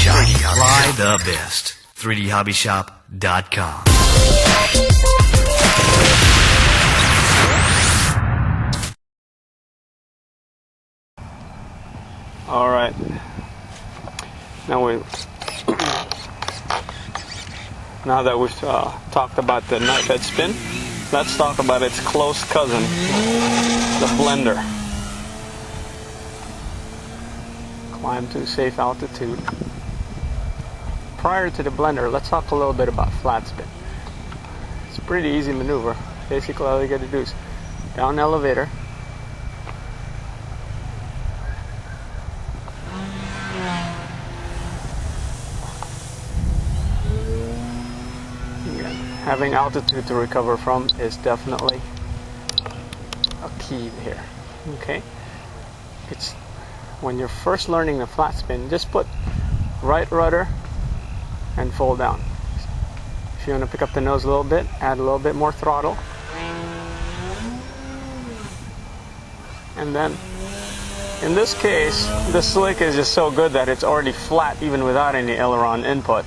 Shop. Fly the best. 3dhobbyshop.com. All right. Now that we've talked about the knife head spin, let's talk about its close cousin, the blender. Climb to a safe altitude. Prior to the blender, let's talk a little bit about flat spin. It's a pretty easy maneuver. Basically, all you got to do is down elevator, having altitude to recover from is definitely a key here. Okay, it's when you're first learning the flat spin, just put right rudder and fold down. If you want to pick up the nose a little bit, add a little bit more throttle, and then in this case the slick is just so good that it's already flat even without any aileron input.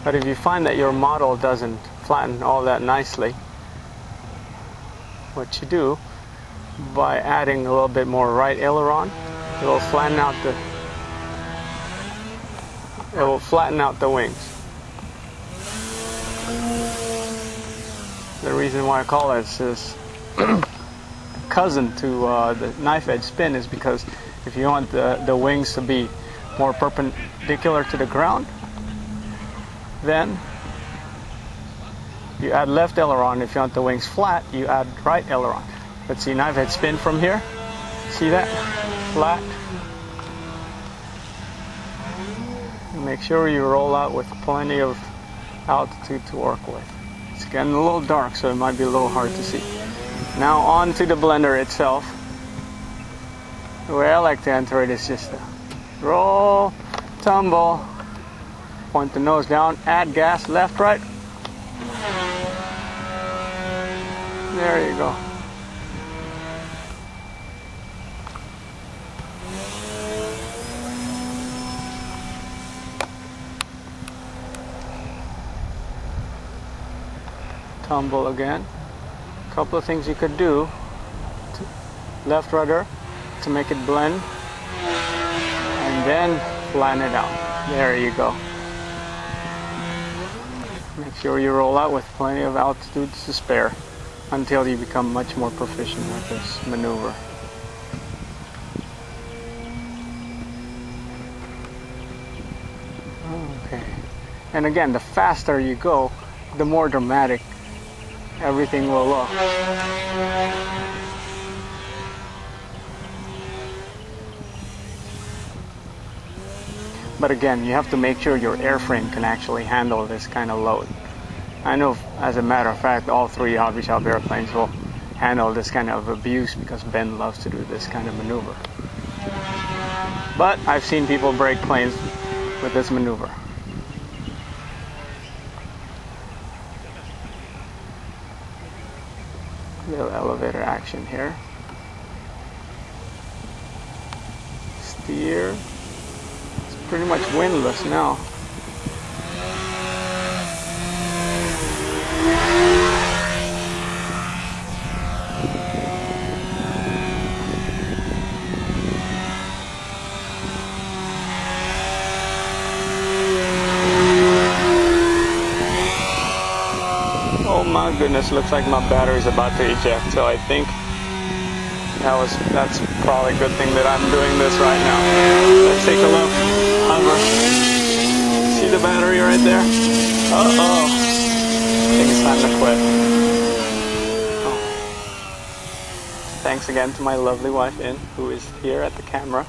But if you find that your model doesn't flatten all that nicely, what you do, by adding a little bit more right aileron, it will flatten out the wings. The reason why I call it this cousin to the knife edge spin is because if you want the wings to be more perpendicular to the ground, then you add left aileron. If you want the wings flat, you add right aileron. Let's see, knife head spin from here. See that? Flat. And make sure you roll out with plenty of altitude to work with. It's getting a little dark, so it might be a little hard to see. Now on to the blender itself. The way I like to enter it is just to roll, tumble, point the nose down, add gas, left, right. There you go. Tumble again. A couple of things you could do. Left rudder to make it blend, and then flatten it out. There you go. Make sure you roll out with plenty of altitude to spare until you become much more proficient with this maneuver. Okay. And again, the faster you go, the more dramatic everything will look. But again, you have to make sure your airframe can actually handle this kind of load. I know, as a matter of fact, all three Hobby Shop airplanes will handle this kind of abuse because Ben loves to do this kind of maneuver. But I've seen people break planes with this maneuver. Little elevator action here. Steer. Pretty much windless now. Oh my goodness, looks like my battery's about to eject, so I think that's probably a good thing that I'm doing this right now. Let's take a look. Hover. See the battery right there? Uh-oh. I think it's time to quit. Oh. Thanks again to my lovely wife, In, who is here at the camera.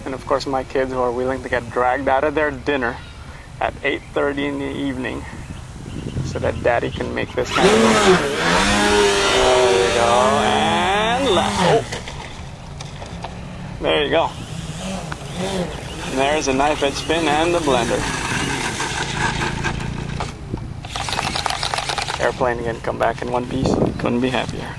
And of course my kids who are willing to get dragged out of their dinner at 8:30 in the evening so that Daddy can make this kind of thing. There we go. And left. Oh. There you go. And there's a knife edge spin and the blender. Airplane again, come back in one piece. Couldn't be happier.